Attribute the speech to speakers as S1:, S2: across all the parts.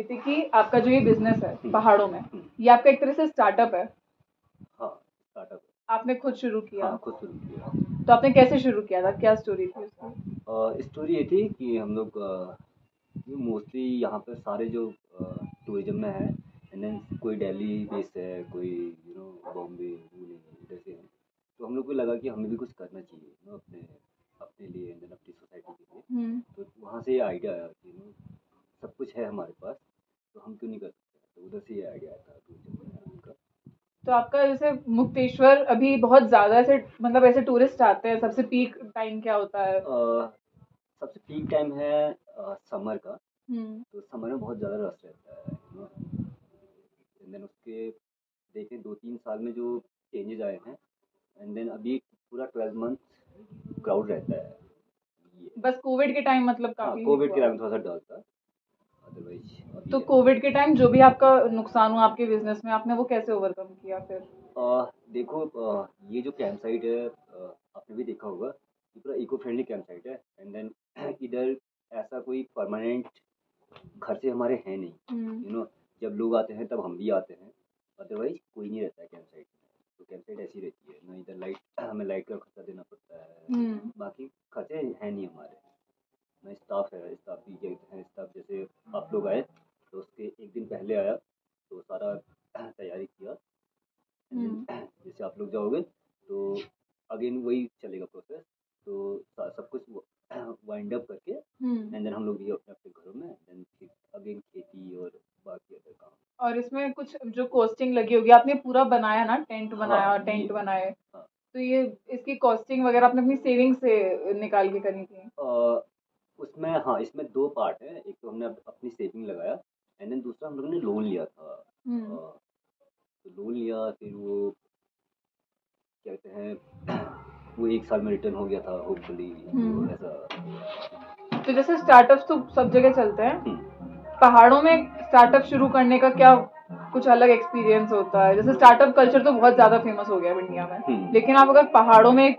S1: रही थी कि आपका जो ये बिजनेस है पहाड़ों में, ये आपका एक तरह से स्टार्टअप है।
S2: हाँ, स्टार्टअप
S1: आपने खुद शुरू किया?
S2: हाँ, खुद शुरू किया।
S1: तो आपने कैसे शुरू किया था, क्या स्टोरी थी उसकी?
S2: स्टोरी ये थी कि हम लोग मोस्टली यहाँ पर सारे जो टूरिज्म में है, एंड देन कोई दिल्ली बेस्ड है, कोई बॉम्बे पुणे इधर से है। तो हम लोग को लगा कि हमें भी कुछ करना चाहिए अपने अपने लिए, एंड देन अपनी सोसाइटी के लिए। तो वहाँ से ये आइडिया आया कि सब कुछ है हमारे पास, तो हम क्यों नहीं कर सकते। तो उधर से ये आइडिया आया था टूरिज्म में उनका।
S1: तो आपका जैसे मुक्तेश्वर अभी बहुत ज्यादा ऐसे मतलब ऐसे टूरिस्ट आते हैं, सबसे पीक टाइम क्या होता है?
S2: सबसे पीक टाइम है समर का। तो समर में बहुत ज़्यादा रश रहता है एंड देन उसके देखें 2-3 साल में जो चेंजेस आए हैं, एंड देन अभी पूरा 12 मंथ क्राउड रहता है। ये
S1: बस कोविड के टाइम मतलब
S2: हाँ,
S1: काफी
S2: कोविड के
S1: हुआ।
S2: टाइम थोड़ा सा डर था, अदरवाइज
S1: तो कोविड के टाइम जो भी आपका नुकसान हुआ आपके बिजनेस में, आपने वो कैसे ओवरकम किया फिर?
S2: देखो, ये जो कैंप साइट है, आपने भी देखा होगा, ये पूरा इको फ्रेंडली कैंप साइट है। एंड देन इधर ऐसा कोई परमानेंट घर से हमारे हैं नहीं। जब लोग आते हैं तब हम भी आते हैं, अदरवाइज कोई नहीं रहता है कैंप साइट में। तो कैंप साइट ऐसी रहती है ना, इधर लाइट हमें लाइट का खर्चा देना पड़ता है, बाकी खर्चे हैं नहीं हमारे ना। स्टाफ है, स्टाफ भी कहते हैं, स्टाफ जैसे आप लोग आए तो उसके एक दिन पहले आया तो सारा तैयारी किया। जैसे आप लोग जाओगे तो अगेन वही चलेगा प्रोसेस। तो सब कुछ वाइंड अप करके एंड देन हम लोग भी अपने अपने घरों में देन फिर अगेन खेती और बाकी अदर काम।
S1: और इसमें कुछ जो कॉस्टिंग लगी होगी, आपने पूरा बनाया ना, टेंट बनाया और टेंट बनाए, तो ये इसकी कॉस्टिंग वगैरह आपने अपनी सेविंग से निकाल के करी थी?
S2: उसमें हाँ, इसमें 2 पार्ट है। एक तो हमने अपनी सेविंग लगाया, एंड देन दूसरा हम लोगों ने लोन लिया था। तो लोन लिया, फिर वो क्या कहते हैं वो 1 साल में रिटर्न हो गया था होपफुली। तो ऐसा।
S1: तो जैसे स्टार्टअप्स तो सब जगह चलते हैं, पहाड़ों में स्टार्टअप शुरू करने का क्या कुछ अलग एक्सपीरियंस होता है? जैसे स्टार्टअप कल्चर तो बहुत ज्यादा फेमस हो गया है इंडिया में, लेकिन आप अगर पहाड़ों में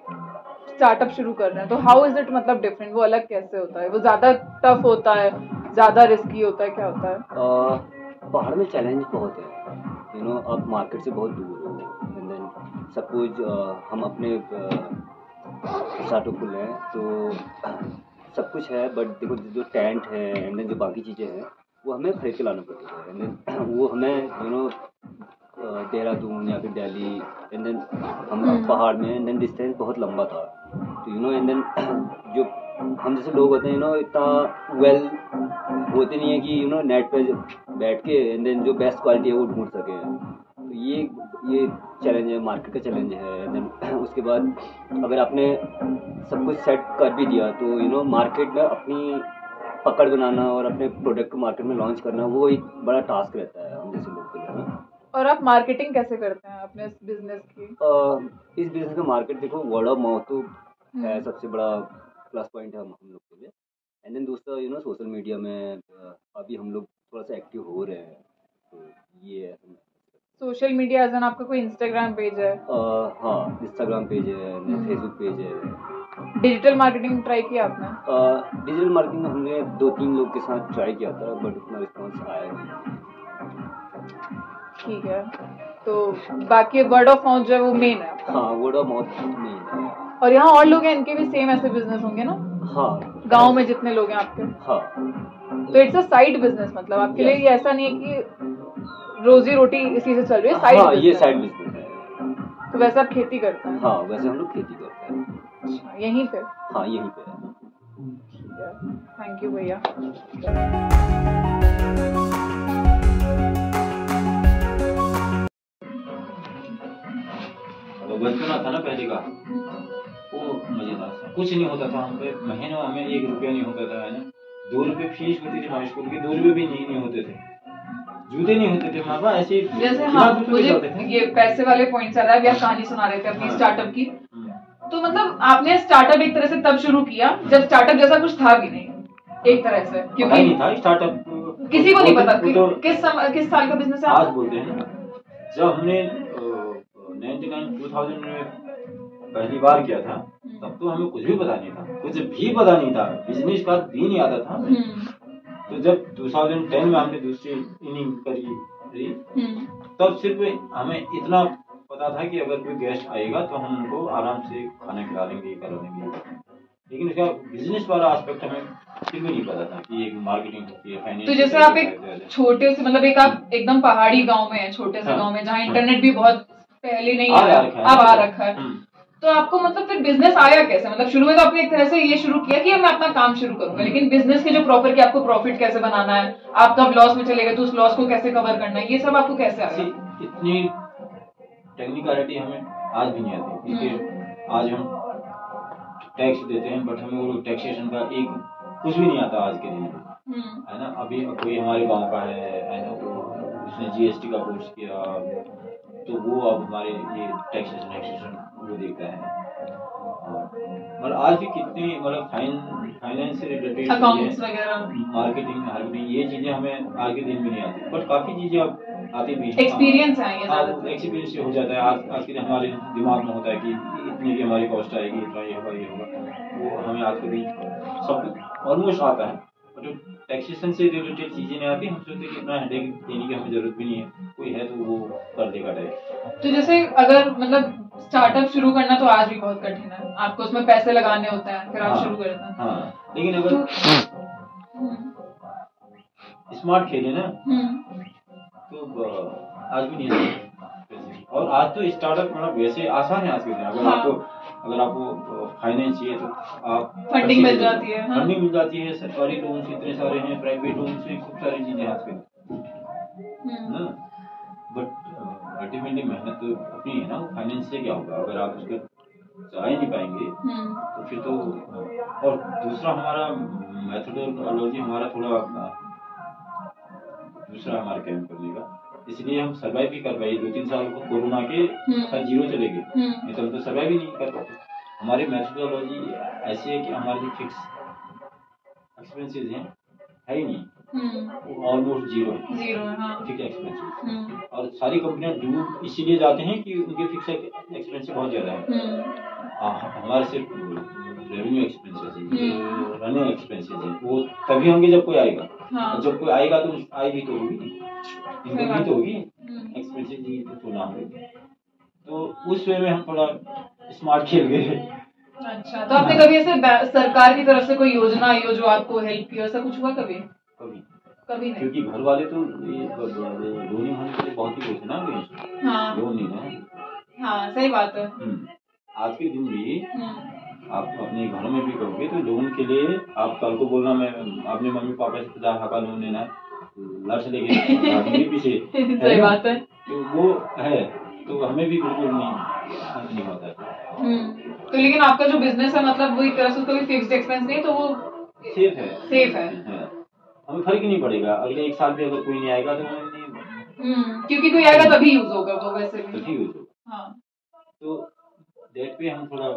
S1: स्टार्टअप शुरू कर रहे हैं तो हाउ इज इट, मतलब डिफरेंट, वो अलग कैसे होता है? वो ज्यादा टफ होता है, ज्यादा रिस्की होता है, क्या होता है?
S2: पहाड़ में चैलेंज बहुत है। आप मार्केट से बहुत दूर हो, एंड देन सपोज हम अपने स्टार्टअप खुले हैं तो सब कुछ है, बट देखो जो टेंट है एंड देन जो बाकी चीज़ें हैं वो हमें खरीद के लाना पड़ता है। एंड देन वो हमें देहरादून या फिर दिल्ली, एंड देन हम पहाड़ में, एंड देन डिस्टेंस बहुत लंबा था। तो एंड देन जो हम जैसे लोग होते हैं इतना वेल होते नहीं है कि नेट पे बैठ के एंड देन जो बेस्ट क्वालिटी है वो ढूंढ सके। तो ये चैलेंज है, मार्केट का चैलेंज है। एंड देन उसके बाद अगर आपने सब कुछ सेट कर भी दिया तो मार्केट में अपनी पकड़ बनाना और अपने प्रोडक्ट को मार्केट में लॉन्च करना वो एक बड़ा टास्क रहता है हम जैसे लोग के लिए ना।
S1: और आप मार्केटिंग कैसे करते हैं अपने बिजनेस की?
S2: इस बिजनेस का मार्केट देखो, वर्ड ऑफ माउथ तो है सबसे बड़ा प्लस पॉइंट है हम लोग के लिए। एंड देन दूसरा सोशल मीडिया में अभी हम लोग थोड़ा सा एक्टिव हो रहे हैं। तो ये है।
S1: सोशल मीडिया एज एन आपका कोई इंस्टाग्राम पेज है?
S2: हाँ, इंस्टाग्राम पेज है, फेसबुक पेज है।
S1: डिजिटल मार्केटिंग ट्राई किया आपने?
S2: डिजिटल मार्केटिंग हमने 2-3 लोग के साथ ट्राई किया था, बट उतना रिस्पॉन्स आया नहीं।
S1: ठीक है, तो बाकी वर्ड ऑफ माउथ जो है वो मेन है?
S2: हाँ, वर्ड ऑफ माउथ मेन है।
S1: और यहाँ और लोग हैं, इनके भी सेम ऐसे बिजनेस होंगे ना?
S2: हाँ,
S1: गांव में जितने लोग हैं आपके।
S2: हाँ,
S1: तो इट्स अ साइड बिजनेस, मतलब आपके लिए ये ऐसा नहीं है कि रोजी रोटी इसी से चल रही है, साइड
S2: हाँ,
S1: बिजनेस।
S2: ये साइड बिजनेस है।
S1: तो वैसे आप खेती करते हैं?
S2: हाँ, वैसे हम लोग खेती करते हैं।
S1: अच्छा, यहीं पे?
S2: हाँ, यहीं पे है।
S1: थैंक यू भैया।
S3: बचपना था ना पहले का, वो मजेदार था। कुछ नहीं होता था हम पे, महीनों हमें 1 रुपया नहीं होता था, है ना। 2 रुपये फीस होती थी हमारे स्कूल की, 2 रुपये भी नहीं होते थे, जूते नहीं होते थे हमारे पास। ऐसे
S1: जैसे हाँ, मुझे ये पैसे वाले पॉइंट आ रहा है, अभी आप कहानी सुना रहे थे अपनी स्टार्टअप की। तो मतलब आपने स्टार्टअप एक तरह से तब शुरू किया जब स्टार्टअप जैसा कुछ था भी नहीं, एक तरह से, क्योंकि
S3: नहीं था स्टार्टअप,
S1: किसी को नहीं पता किस साल का बिजनेस है।
S3: आज बोलते हैं ना, जब हमने 2000 में पहली बार किया था तब तो हमें कुछ भी पता नहीं था, कुछ भी पता नहीं था, बिजनेस का भी नहीं आता था। तो जब 2010 में हमने दूसरी इनिंग करी तब सिर्फ हमें इतना पता था कि अगर कोई गेस्ट आएगा तो हम उनको आराम से खाना खिला देंगे, करा देंगे, लेकिन उसका बिजनेस वाला एस्पेक्ट हमें फिर भी नहीं पता था कि एक मार्केटिंग होती है, फाइनेंस।
S1: तो जैसे आप एक छोटे से मतलब एक आप एकदम पहाड़ी गांव में है, छोटे से गांव में जहाँ इंटरनेट भी बहुत पहले नहीं आया, अब आ रखा है, तो आपको मतलब फिर बिजनेस आया कैसे? मतलब शुरू में तो आपने एक तरह से ये शुरू किया कि मैं अपना काम शुरू करूंगा, लेकिन बिजनेस के जो प्रॉपर कि आपको प्रॉफिट कैसे बनाना है, आप तब लॉस में चले गए तो उस लॉस को कैसे कवर करना है, ये सब आपको कैसे आया?
S3: इतनी टेक्निकलिटी हमें आज भी नहीं आती, क्योंकि आज हम टैक्स देते हैं बट हमें वो टैक्सेशन का एक कुछ भी नहीं आता आज के दिन में, है ना। अभी कोई हमारे गांव का है ना, उसने जीएसटी का कोर्स किया तो वो अब हमारे ये टैक्सेशन वो देखता है। और आज भी कितनी मतलब फाइनेंस से रिलेटेड
S1: अकाउंट्स वगैरह,
S3: मार्केटिंग ये चीजें हमें आज के दिन में नहीं आती, बट काफी चीजें अब आती भी,
S1: एक्सपीरियंस है ये ज्यादा,
S3: एक्सपीरियंस हो जाता है। आज के दिन हमारे दिमाग में होता है कि इतनी की हमारी कॉस्ट आएगी, इतना ये होगा, वो हमें आज के दिन सब ऑलमोस्ट आता है। और जो टैक्सेशन से रिलेटेड चीजें नहीं आती, हम सोचते कि इतना हेडेक देने की हमें जरूरत भी नहीं है, कोई है तो वो कर देगा टैक्स।
S1: तो जैसे अगर मतलब स्टार्टअप शुरू करना तो आज भी बहुत कठिन है, आपको उसमें पैसे लगाने होते हैं, फिर आप शुरू करते हैं।
S3: हाँ, लेकिन अगर स्मार्ट खेले ना तो आज भी नहीं है। और आज तो स्टार्टअप मतलब वैसे आसान है आज के दिन। अगर आपको फाइनेंस चाहिए तो आप
S1: फंडिंग मिल जाती है,
S3: फंडिंग मिल जाती है, सरकारी लोन इतने सारे हैं, प्राइवेट लोन से खूब सारी चीजें आज के ना। बट अल्टीमेटली मेहनत तो अपनी है ना, फाइनेंस से क्या होगा अगर आप उसको चला ही नहीं पाएंगे तो फिर तो। और दूसरा हमारा मेथोडोलॉजी हमारा थोड़ा दूसरा हमारे काम करने का, इसलिए हम सर्वाइव भी कर पाए 2-3 साल को कोरोना के साथ जीरो चले गए, नहीं तो हम तो सर्वाइव ही नहीं कर पाते। हमारी मेथोडोलॉजी ऐसी है कि हमारे जो फिक्स एक्सपेंसेस हैं है ही नहीं, वो ऑलमोस्ट जीरो है, फिक्स एक्सपेंसेस। और सारी कंपनियां डूब इसीलिए जाते हैं कि उनके फिक्स एक्सपेंसेस बहुत ज्यादा है। हमारे सिर्फ रेवेन्यू एक्सपेंसेस है, रनिंग एक्सपेंसेस है, वो तभी होंगे जब कोई आएगा। जब कोई आएगा तो आय भी तो होगी, इनकम भी तो होगी, एक्सपेंसेस भी तो ना होगी। तो उस वे में हम थोड़ा स्मार्ट खेल गए।
S1: अच्छा, तो आपने कभी ऐसे सरकार की तरफ से कोई योजना आई हो जो आपको हेल्प की, ऐसा कुछ हुआ कभी? कभी नहीं, क्योंकि
S3: घर वाले तो ये लोन होने के लिए बहुत ही होते ना, लोन नहीं है।
S1: हाँ, सही बात है।
S3: आज के दिन भी आप अपने घरों में भी कहोगे तो लोन के लिए आप कल को बोलना मैं अपने मम्मी पापा से 50,000 का लोन लेना है, लक्ष्य लेके पीछे
S1: सही बात है।
S3: तो वो है, तो हमें भी बिल्कुल नहीं होता है।
S1: तो लेकिन आपका जो बिजनेस है मतलब वो एक तरह से उसका भी फिक्स्ड एक्सपेंस नहीं, तो वो सेफ है।
S3: हमें फर्क नहीं पड़ेगा, अगले 1 साल भी अगर कोई नहीं आएगा तो हमें नहीं,
S1: क्योंकि कोई आएगा तभी यूज होगा वो, वैसे भी
S3: तभी यूज होगा। हाँ, तो डेट पे हम थोड़ा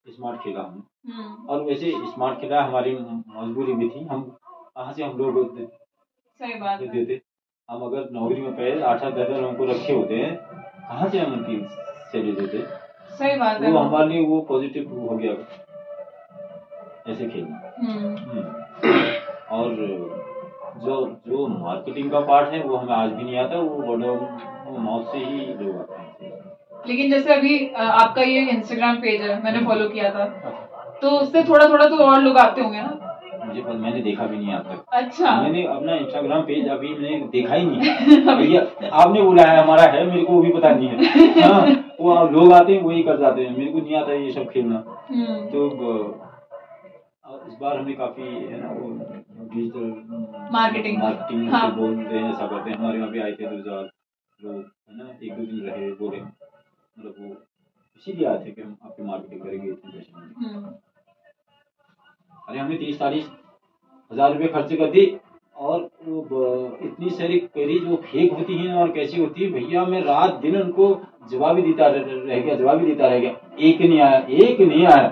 S3: स्मार्ट खेला हमने, और वैसे स्मार्ट खेला हमारी मजबूरी भी थी। हम कहाँ से हम लोग
S1: सही बात
S3: देते, हम अगर नौकरी में पहले 8-10 लोगों को रखे होते हैं, कहाँ से हम उनकी सैलरी देते।
S1: सही बात है,
S3: वो हमारे लिए वो पॉजिटिव हो गया ऐसे खेलना। और जो मार्केटिंग का पार्ट है वो हमें आज भी नहीं आता, वो वर्ड माउथ से ही लोग आते हैं।
S1: लेकिन जैसे अभी आपका ये इंस्टाग्राम पेज है, मैंने फॉलो किया था, तो उससे थोड़ा तो और लोग आते होंगे ना?
S3: मुझे मैंने देखा भी नहीं आज तक।
S1: अच्छा,
S3: मैंने अपना इंस्टाग्राम पेज अभी मैंने देखा ही नहीं। भैया आपने बुलाया, हमारा है, मेरे को वो भी पता नहीं है। हाँ, वो लोग आते हैं वही कर जाते हैं, मेरे को नहीं आता ये सब खेलना। तो इस बार हमने काफी है ना वो डिजिटल
S1: मार्केटिंग
S3: बोलते हैं, ऐसा करते हैं। हमारे यहाँ पे आए थे 2000 लोग, है ना, 1-2 दिन रहे, बोले मतलब वो इसीलिए आए थे कि हम आपकी मार्केटिंग करेंगे इतने पैसे। अरे हमने 30-40 हजार रुपये खर्च कर दी, और वो इतनी सारी क्वेरीज वो फेक होती हैं और कैसी होती है भैया, मैं रात दिन उनको जवाब ही देता रह गया, एक नहीं आया।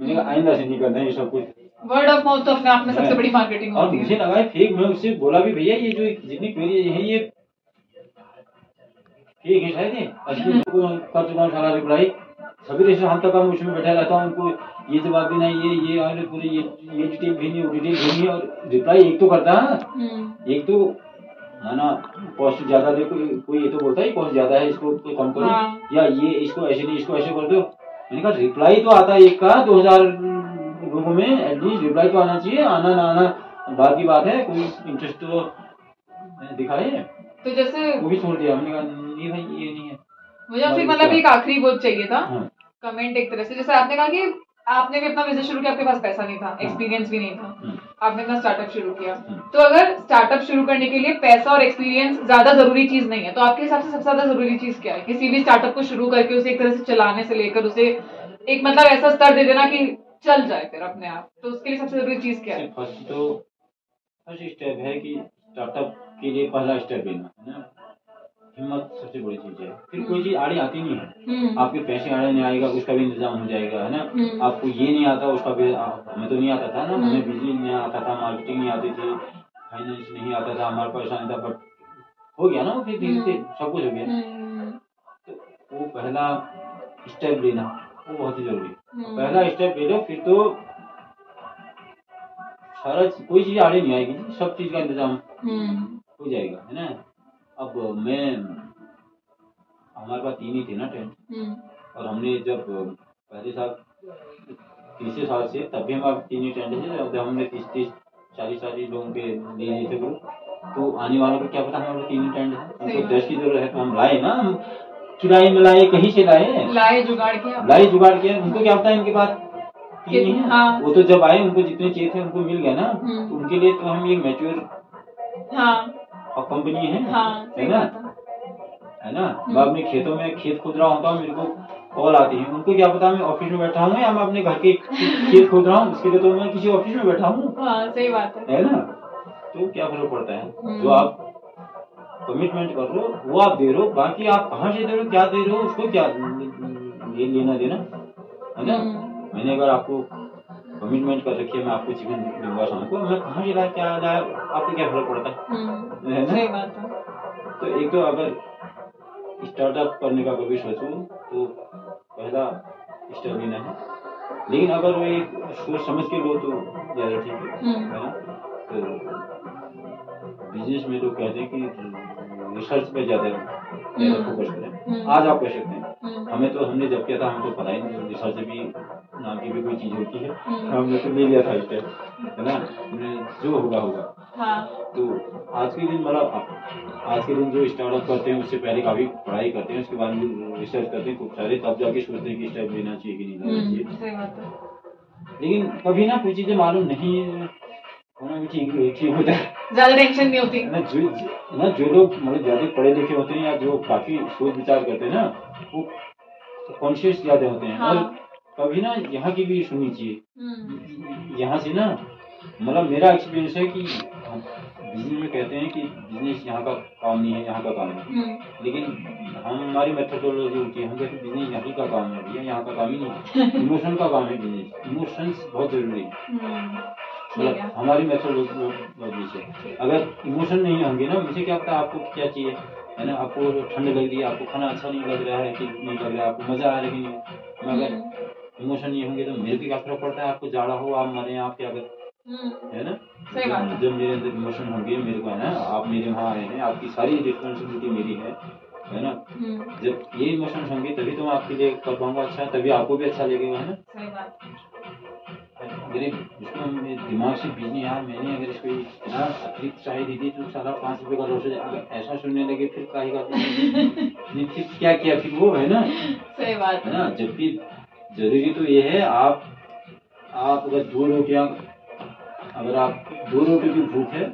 S3: मैंने कहा आइंदा से नहीं करना है ये सब कुछ।
S1: वर्ड ऑफ माउथ तो अपने आप में सबसे बड़ी मार्केटिंग
S3: होती है। और मुझे लगा है फेक, मैं उससे बोला भी भैया ये जो जितनी क्वेरी है ये फेक है शायद, कर चुका हूँ सारा रिप्लाई, सभी रेस्टोरेंट हम तक हम उसमें बैठा रहता हूँ, उनको ये जवाब देना, ये और पूरे ये डिटेल भेजनी, वो डिटेल भेजनी, और रिप्लाई एक तो करता है, एक तो है ना कॉस्ट ज्यादा दे, कोई ये तो बोलता है कॉस्ट ज्यादा है, इसको कम करो, या ये इसको ऐसे नहीं, इसको ऐसे कर दो। मैंने कहा रिप्लाई तो आता है एक का 2000 लोगों में, एटलीस्ट रिप्लाई तो आना चाहिए, आना ना आना बात की बात है, कोई इंटरेस्ट तो दिखाए।
S1: तो जैसे
S3: वो भी छोड़ दिया, हमने कहा नहीं भाई ये नहीं है।
S1: मुझे आपसे मतलब एक आखिरी वो चाहिए था, कमेंट एक तरह से, जैसे आपने कहा कि आपने भी अपना बिजनेस शुरू किया, आपके पास पैसा नहीं था, एक्सपीरियंस भी नहीं था, आपने अपना स्टार्टअप शुरू किया, तो अगर स्टार्टअप शुरू करने के लिए पैसा और एक्सपीरियंस ज्यादा जरूरी चीज नहीं है, तो आपके हिसाब से सबसे ज्यादा जरूरी चीज क्या है किसी भी स्टार्टअप को शुरू करके उसे एक तरह से चलाने से लेकर उसे एक मतलब ऐसा स्तर दे देना कि चल जाए फिर अपने आप, तो उसके लिए सबसे जरूरी चीज क्या है?
S3: फर्स्ट स्टेप है कि स्टार्टअप के लिए पहला स्टेप लेना है ना, हिम्मत सबसे बड़ी चीज है। फिर कोई चीज आड़ी आती नहीं है, आपके पैसे आड़े नहीं आएगा उसका भी इंतजाम हो जाएगा, है ना। आपको ये नहीं आता उसका भी, हमें तो नहीं आता था ना, हमें बिजनेस नहीं आता था, मार्केटिंग नहीं आती थी, फाइनेंस नहीं आता था, हमारे पास नहीं था, बट हो गया ना वो, फिर धीरे धीरे सब कुछ हो गया। तो वो पहला स्टेप लेना वो बहुत ही जरूरी है। पहला स्टेप ले लो, फिर तो सारा कोई चीज आड़े नहीं आएगी, सब चीज का इंतजाम हो जाएगा, है ना। अब हमारे पास 3 ही थे ना टेंट, और हमने जब पहले साल तीसरे साल से तब भी हमारे 3 ही टेंट थे, जब हमने 30-40 लोगों के लिए लिए थे ग्रुप, तो आने वालों को क्या पता हमारे 3 ही टेंट है, उनको 10 की जरूरत है, तो हम लाए ना, हम किराए में लाए, कहीं से लाए जुगाड़ किया, उनको क्या पता इनके पास तीन ही है। हाँ। वो तो जब आए उनको जितने चाहिए थे उनको मिल गया ना, तो उनके लिए तो हम एक मैच्योर कंपनी है, है ना। मैं अपने खेतों में खेत खोद रहा होता हूँ, मेरे को कॉल आती है, उनको क्या पता मैं ऑफिस में बैठा हूँ या मैं अपने घर के खेत खोद रहा हूँ, उसके लिए तो मैं किसी ऑफिस में बैठा हूँ।
S1: सही बात है
S3: ना। तो क्या फर्क पड़ता है, जो आप कमिटमेंट कर रहे हो वो आप दे रहे हो, बाकी आप कहाँ से दे रहे हो, क्या दे रहे हो, उसको क्या ये लेना देना, है ना। मैंने अगर आपको कमिटमेंट कर रखी है, मैं आपको चिकन दूंगा शाम को, मैं कहाँ से लाया क्या लाया, आपको क्या फर्क पड़ता है,
S1: सही बात है।
S3: तो एक तो अगर स्टार्टअप करने का कभी सोचो तो पहला स्टेप लेना है, लेकिन अगर वो एक सोच समझ के लो तो ज्यादा ठीक है ना। तो बिजनेस में लोग कहते हैं कि रिसर्च पे ज्यादा फोकस करें, आज आप कह सकते हैं, हमने जब किया था हमें तो पता ही नहीं रिसर्च भी नाम की भी कोई चीज होती है, हमने तो ले लिया था स्टेप, है ना, जो होगा। तो आज के दिन जो स्टार्टअप करते हैं उससे पहले काफी पढ़ाई करते हैं, उसके बाद में रिसर्च करते हैं खूब सारे, तब जाके सोचते हैं कि स्टेप लेना चाहिए कि नहीं लेना चाहिए। लेकिन कभी ना कोई चीजें मालूम नहीं होना भी ठीक होता है,
S1: ज्यादा टेंशन नहीं होती
S3: ना। जो लोग मतलब ज्यादा पढ़े लिखे होते हैं या जो काफी सोच विचार करते हैं ना, वो कॉन्शियस ज्यादा होते हैं। और कभी ना यहाँ की भी सुननी चाहिए, यहाँ से ना, मतलब मेरा एक्सपीरियंस है कि बिजनेस में कहते हैं कि बिजनेस यहाँ का काम नहीं है, यहाँ का काम है, लेकिन हमारी मेथोडोलॉजी होती है, हम कहते हैं बिजनेस यहाँ का काम है भैया, यहाँ का काम ही नहीं है, इमोशन का काम है बिजनेस, इमोशंस बहुत जरूरी है। मतलब हमारी मेथोडोलॉजी से अगर इमोशन नहीं होंगे ना, मुझे क्या पता आपको क्या चाहिए, है ना, आपको ठंड लग रही है, आपको खाना अच्छा नहीं लग रहा है कि नहीं लग रहा है, आपको मजा आ रहा है कि नहीं, अगर इमोशन नहीं होंगे तो मेरे को क्या फर्क पड़ता है, आपको जाड़ा हो आप मरे आप क्या कर, है ना। जब मेरे अंदर इमोशन होंगे, मेरे को है ना, आप मेरे वहाँ आए हैं, आपकी सारी रिस्पॉन्सिबिलिटी मेरी है ना। जब ये इमोशन होंगे तभी तो मैं आपके लिए कर पाऊंगा अच्छा, तभी आपको भी अच्छा लगेगा, है ना। मेरे दिमाग से बिजली यार, मैंने अगर इसको इतना अतिरिक्त चाय दी थी तो सारा 5 रुपए का लॉस हो जाए, अगर ऐसा सुनने लगे फिर कहेगा नहीं फिर क्या किया फिर वो, है ना। सही बात है ना। जबकि जरूरी तो ये है, आप अगर 2 रोटियां, अगर आप 2 रोटी की भूख है,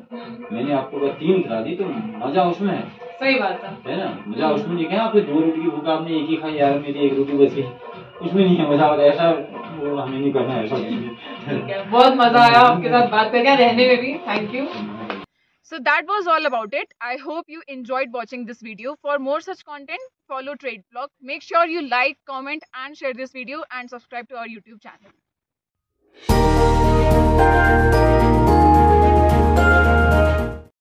S3: मैंने आपको अगर 3 खिला दी तो मजा उसमें है। सही बात है ना, मजा उसमें नहीं है। आपको 2 रोटी की भूख, आपने एक ही खाई, यार मेरी 1 रोटी बची, उसमें नहीं है मजा, ऐसा वो हमें नहीं करना है ऐसा। ठीक है, बहुत मजा आया आपके साथ बात करके, रहने में भी thank you.
S1: So that was all about it. I hope you enjoyed watching this video. For more such content, follow Trade Vlog. Make sure you like, comment and share this video and subscribe to our YouTube channel.